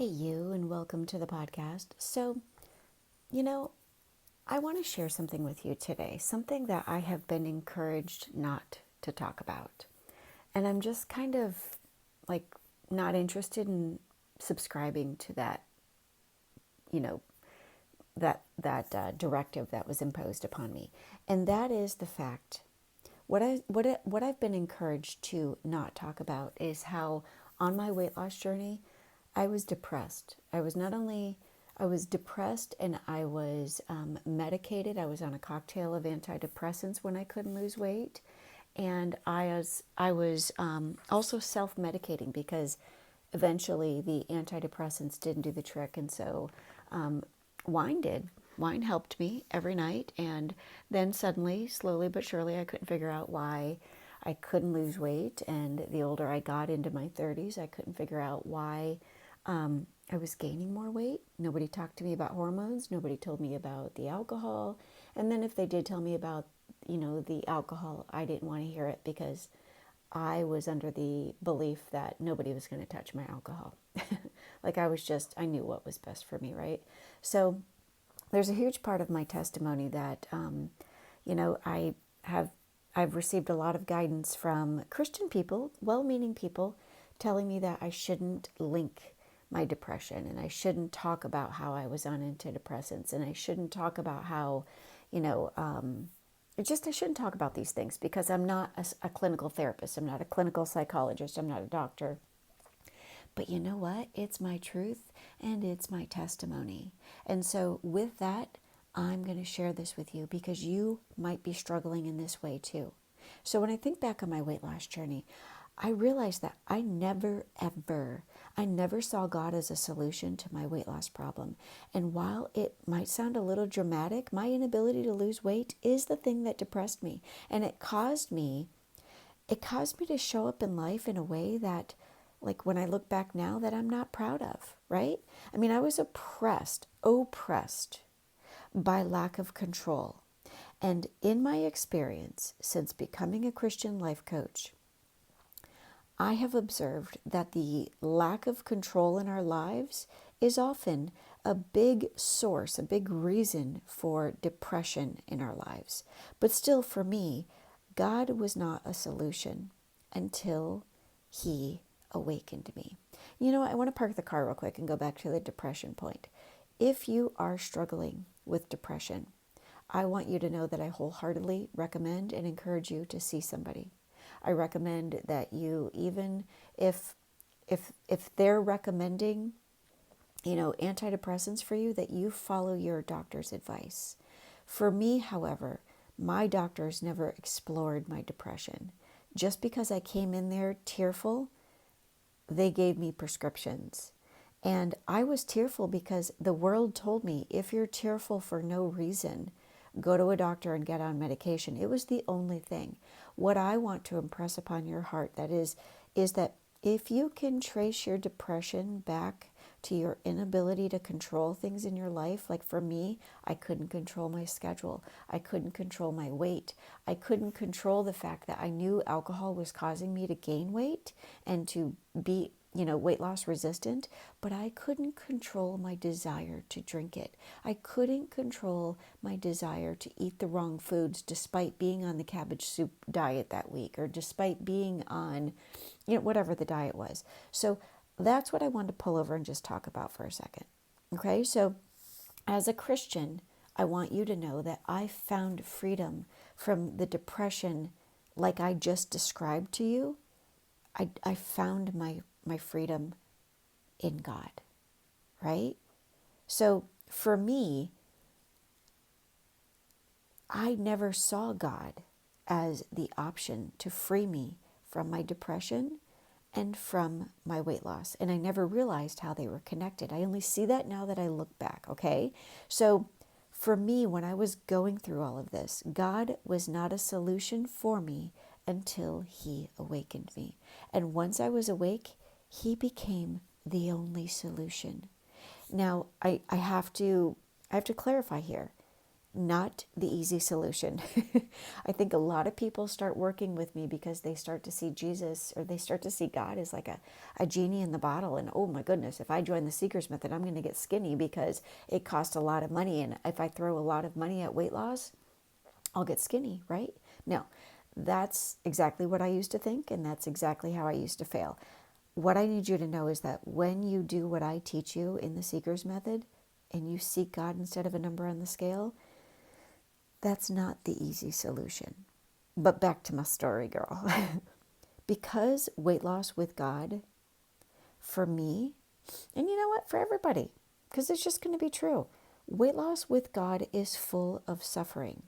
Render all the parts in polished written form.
Hey, you, and welcome to the podcast. So, you know, I want to share something with you today, something that I have been encouraged not to talk about. And I'm just kind of like not interested in subscribing to that, you know, that directive that was imposed upon me. And that is the fact what I've been encouraged to not talk about is how on my weight loss journey I was depressed. I was depressed and I was medicated. I was on a cocktail of antidepressants when I couldn't lose weight, and I was also self-medicating because eventually the antidepressants didn't do the trick, and so wine did. Wine helped me every night, and then suddenly, slowly but surely, I couldn't figure out why I couldn't lose weight. And the older I got into my 30s, I couldn't figure out why I was gaining more weight. Nobody talked to me about hormones. Nobody told me about the alcohol. And then if they did tell me about, the alcohol, I didn't want to hear it because I was under the belief that nobody was going to touch my alcohol. Like I knew what was best for me, right? So there's a huge part of my testimony that, I have, I've received a lot of guidance from Christian people, well-meaning people, telling me that I shouldn't link my depression and I shouldn't talk about how I was on antidepressants and I shouldn't talk about how, you know, I shouldn't talk about these things because I'm not a clinical therapist. I'm not a clinical psychologist. I'm not a doctor. But you know what? It's my truth and it's my testimony. And so, with that, I'm going to share this with you because you might be struggling in this way too. So, when I think back on my weight loss journey, I realized that I never saw God as a solution to my weight loss problem. And while it might sound a little dramatic, my inability to lose weight is the thing that depressed me. And it caused me to show up in life in a way that, like when I look back now, that I'm not proud of, right? I mean, I was oppressed by lack of control. And in my experience, since becoming a Christian life coach, I have observed that the lack of control in our lives is often a big source, a big reason for depression in our lives. But still, for me, God was not a solution until He awakened me. You know, I want to park the car real quick and go back to the depression point. If you are struggling with depression, I want you to know that I wholeheartedly recommend and encourage you to see somebody. I recommend that you, even if they're recommending, antidepressants for you, that you follow your doctor's advice. For me, however, my doctors never explored my depression. Just because I came in there tearful, they gave me prescriptions. And I was tearful because the world told me, if you're tearful for no reason, go to a doctor and get on medication. It was the only thing. What I want to impress upon your heart is that if you can trace your depression back to your inability to control things in your life, like for me, I couldn't control my schedule. I couldn't control my weight. I couldn't control the fact that I knew alcohol was causing me to gain weight and to be weight loss resistant, but I couldn't control my desire to drink it. I couldn't control my desire to eat the wrong foods despite being on the cabbage soup diet that week or despite being on, whatever the diet was. So that's what I wanted to pull over and just talk about for a second. Okay, so as a Christian, I want you to know that I found freedom from the depression like I just described to you. I found my freedom in God, right? So for me, I never saw God as the option to free me from my depression and from my weight loss. And I never realized how they were connected. I only see that now that I look back, okay? So for me, when I was going through all of this, God was not a solution for me until He awakened me. And once I was awake, He became the only solution. Now, I have to clarify here. not the easy solution. I think a lot of people start working with me because they start to see Jesus, or they start to see God as like a genie in the bottle. And oh my goodness, if I join the Seeker's Method, I'm going to get skinny because it costs a lot of money. And if I throw a lot of money at weight loss, I'll get skinny, right? No, that's exactly what I used to think. And that's exactly how I used to fail. What I need you to know is that when you do what I teach you in the Seeker's Method, and you seek God instead of a number on the scale, that's not the easy solution. But back to my story, girl. Because weight loss with God, for me, and you know what, for everybody, because it's just going to be true, weight loss with God is full of suffering.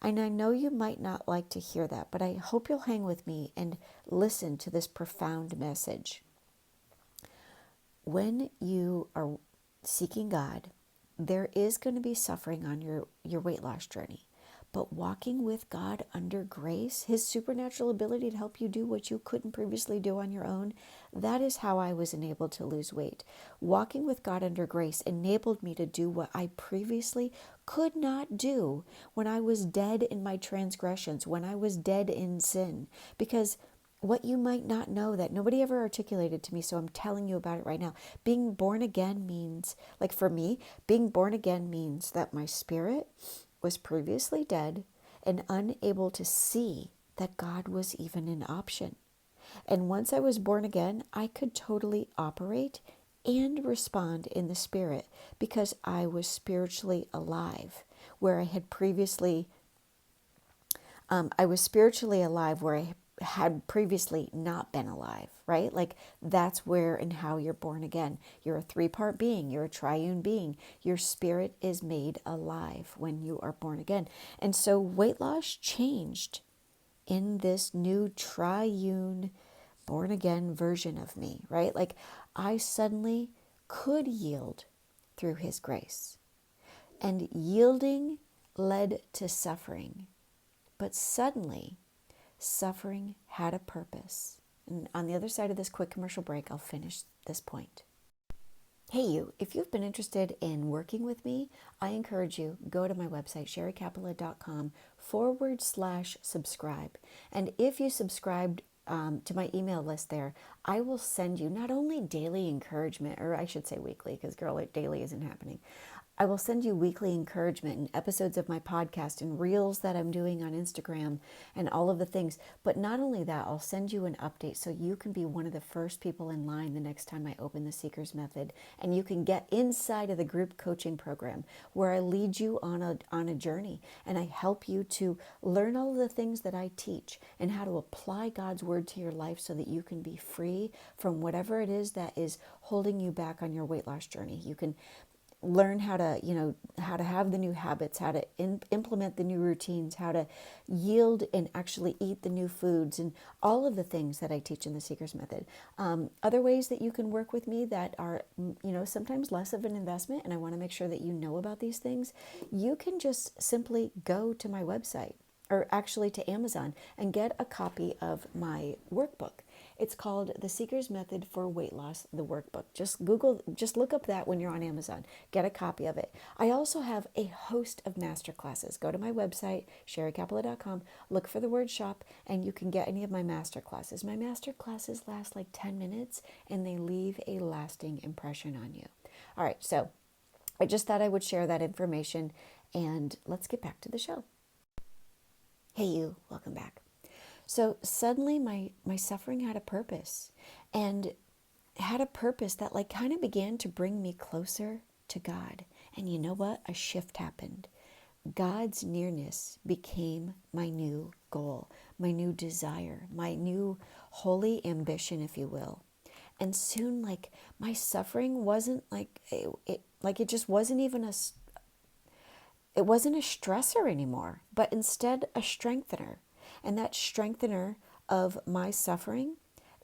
And I know you might not like to hear that, but I hope you'll hang with me and listen to this profound message. When you are seeking God, there is going to be suffering on your weight loss journey. But walking with God under grace, His supernatural ability to help you do what you couldn't previously do on your own, that is how I was enabled to lose weight. Walking with God under grace enabled me to do what I previously could not do when I was dead in my transgressions, when I was dead in sin. Because what you might not know that nobody ever articulated to me, so I'm telling you about it right now. Being born again means, like for me, being born again means that my spirit was previously dead and unable to see that God was even an option. And once I was born again, I could totally operate and respond in the spirit because I was spiritually alive, where I had previously I was spiritually alive where I had previously not been alive, right? Like that's where and how you're born again. You're a three-part being. You're a triune being. Your spirit is made alive when you are born again. And so weight loss changed in this new triune born again version of me, right? Like I suddenly could yield through His grace. And yielding led to suffering. But suddenly, suffering had a purpose. And on the other side of this quick commercial break, I'll finish this point. Hey you, if you've been interested in working with me, I encourage you, go to my website, sherriekapala.com/subscribe. And if you subscribed to my email list there, I will send you not only daily encouragement, or I should say weekly, because girl, daily isn't happening. I will send you weekly encouragement and episodes of my podcast and reels that I'm doing on Instagram and all of the things. But not only that, I'll send you an update so you can be one of the first people in line the next time I open the Seeker's Method. And you can get inside of the group coaching program where I lead you on a journey and I help you to learn all of the things that I teach and how to apply God's word to your life so that you can be free from whatever it is that is holding you back on your weight loss journey. You can learn how to, how to have the new habits, how to implement the new routines, how to yield and actually eat the new foods, and all of the things that I teach in the Seeker's Method. Other ways that you can work with me that are, sometimes less of an investment, and I want to make sure that you know about these things. You can just simply go to my website, or actually to Amazon, and get a copy of my workbook. It's called The Seeker's Method for Weight Loss, the workbook. Just look up that when you're on Amazon. Get a copy of it. I also have a host of masterclasses. Go to my website, sherriekapala.com, look for the word shop, and you can get any of my masterclasses. My masterclasses last like 10 minutes, and they leave a lasting impression on you. All right, so I just thought I would share that information, and let's get back to the show. Hey you, welcome back. So suddenly my suffering had a purpose, and had a purpose that like kind of began to bring me closer to God. And you know what? A shift happened. God's nearness became my new goal, my new desire, my new holy ambition, if you will. And soon, like, my suffering wasn't like it just wasn't even it wasn't a stressor anymore, but instead a strengthener. And that strengthener of my suffering,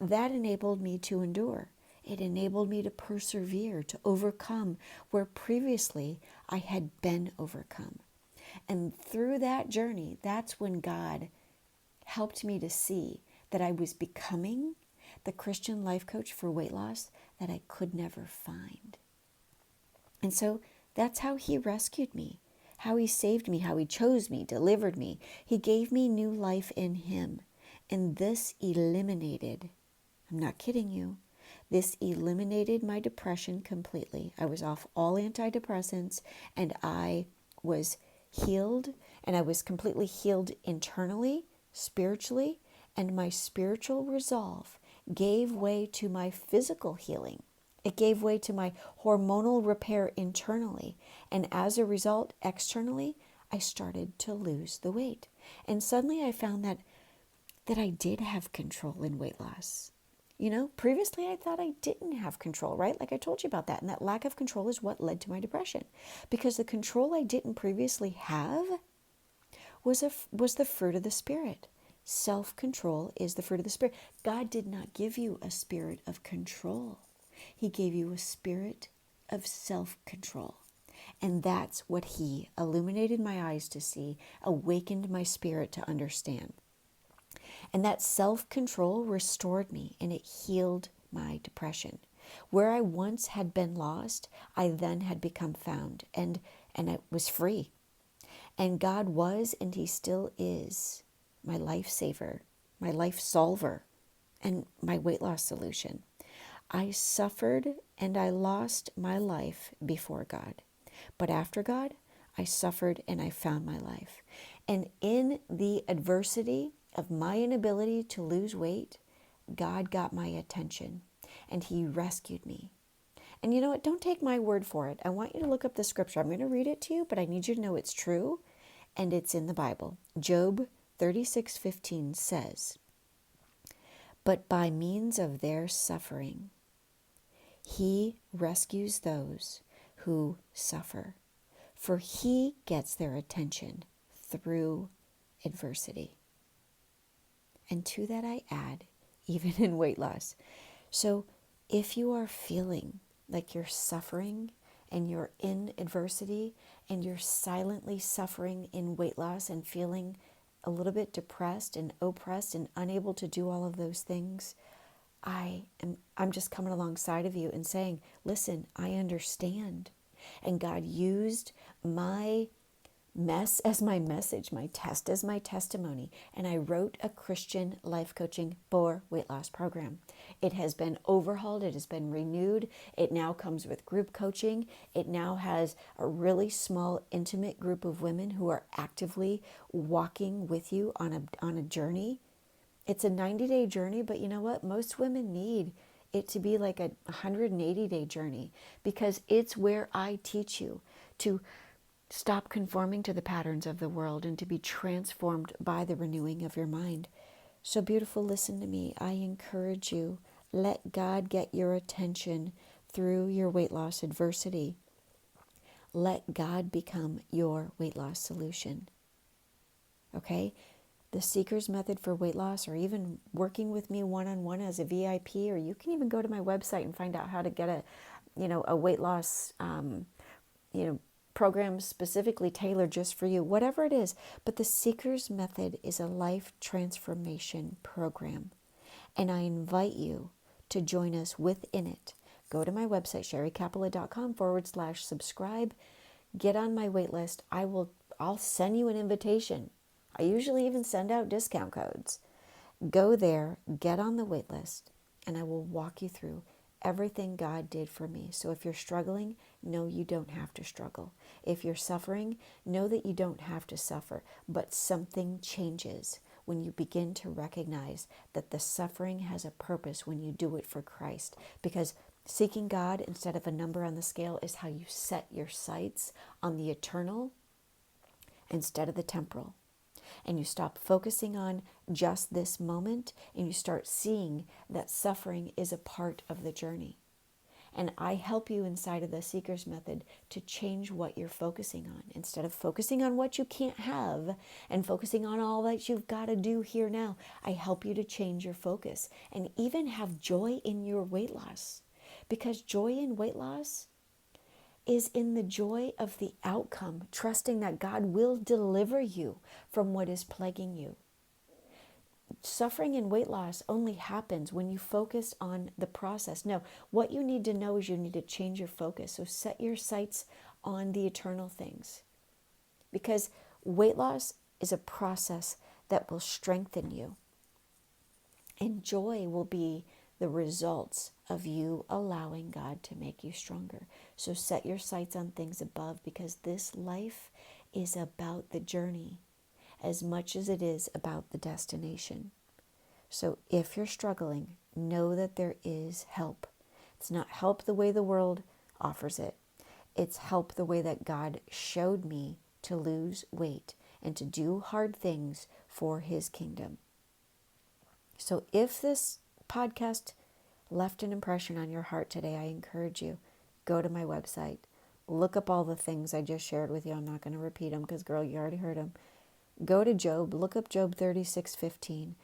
that enabled me to endure. It enabled me to persevere, to overcome where previously I had been overcome. And through that journey, that's when God helped me to see that I was becoming the Christian life coach for weight loss that I could never find. And so that's how He rescued me, how he saved me, how he chose me, delivered me. He gave me new life in him. And this eliminated, I'm not kidding you, this eliminated my depression completely. I was off all antidepressants and I was healed, and I was completely healed internally, spiritually, and my spiritual resolve gave way to my physical healing. It gave way to my hormonal repair internally. And as a result, externally, I started to lose the weight. And suddenly I found that I did have control in weight loss. You know, previously I thought I didn't have control, right? Like I told you about that. And that lack of control is what led to my depression. Because the control I didn't previously have was the fruit of the Spirit. Self-control is the fruit of the Spirit. God did not give you a spirit of control. He gave you a spirit of self-control. And that's what he illuminated my eyes to see, awakened my spirit to understand. And that self-control restored me and it healed my depression. Where I once had been lost, I then had become found, and I was free. And God was, and he still is, my lifesaver, my life solver, and my weight loss solution. I suffered and I lost my life before God. But after God, I suffered and I found my life. And in the adversity of my inability to lose weight, God got my attention and he rescued me. And you know what? Don't take my word for it. I want you to look up the scripture. I'm going to read it to you, but I need you to know it's true and it's in the Bible. Job 36:15 says, "But by means of their suffering, he rescues those who suffer, for he gets their attention through adversity." And to that I add, even in weight loss. So if you are feeling like you're suffering and you're in adversity and you're silently suffering in weight loss and feeling a little bit depressed and oppressed and unable to do all of those things, I'm just coming alongside of you and saying, listen, I understand. And God used my mess as my message, my test as my testimony. And I wrote a Christian life coaching for weight loss program. It has been overhauled. It has been renewed. It now comes with group coaching. It now has a really small, intimate group of women who are actively walking with you on a journey. It's a 90-day journey, but you know what? Most women need it to be like a 180-day journey, because it's where I teach you to stop conforming to the patterns of the world and to be transformed by the renewing of your mind. So beautiful, listen to me. I encourage you, let God get your attention through your weight loss adversity. Let God become your weight loss solution. Okay? The Seeker's Method for weight loss, or even working with me one-on-one as a VIP, or you can even go to my website and find out how to get a weight loss, program specifically tailored just for you, whatever it is. But the Seeker's Method is a life transformation program. And I invite you to join us within it. Go to my website, sherriekapala.com/subscribe. Get on my wait list. I'll send you an invitation. I usually even send out discount codes. Go there, get on the wait list, and I will walk you through everything God did for me. So if you're struggling, know you don't have to struggle. If you're suffering, know that you don't have to suffer. But something changes when you begin to recognize that the suffering has a purpose when you do it for Christ. Because seeking God instead of a number on the scale is how you set your sights on the eternal instead of the temporal. And you stop focusing on just this moment, and you start seeing that suffering is a part of the journey. And I help you inside of the Seeker's Method to change what you're focusing on. Instead of focusing on what you can't have and focusing on all that you've got to do here now, I help you to change your focus and even have joy in your weight loss. Because joy in weight loss is in the joy of the outcome, trusting that God will deliver you from what is plaguing you. Suffering in weight loss only happens when you focus on the process. No, what you need to know is you need to change your focus. So set your sights on the eternal things. because weight loss is a process that will strengthen you. And joy will be the results of you allowing God to make you stronger. So set your sights on things above, because this life is about the journey as much as it is about the destination. So if you're struggling, know that there is help. It's not help the way the world offers it. It's help the way that God showed me to lose weight and to do hard things for His kingdom. So if this podcast left an impression on your heart today, I encourage you, go to my website. Look up all the things I just shared with you. I'm not going to repeat them because, girl, you already heard them. Go to Job. Look up Job 36:15.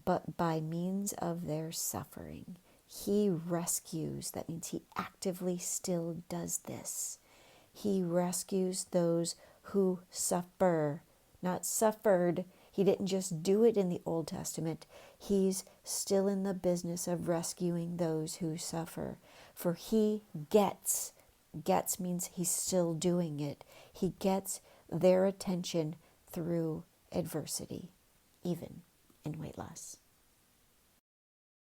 But by means of their suffering, He rescues. That means He actively still does this. He rescues those who suffer, not suffered. He didn't just do it in the Old Testament. He's still in the business of rescuing those who suffer. For He gets means He's still doing it. He gets their attention through adversity, even in weight loss.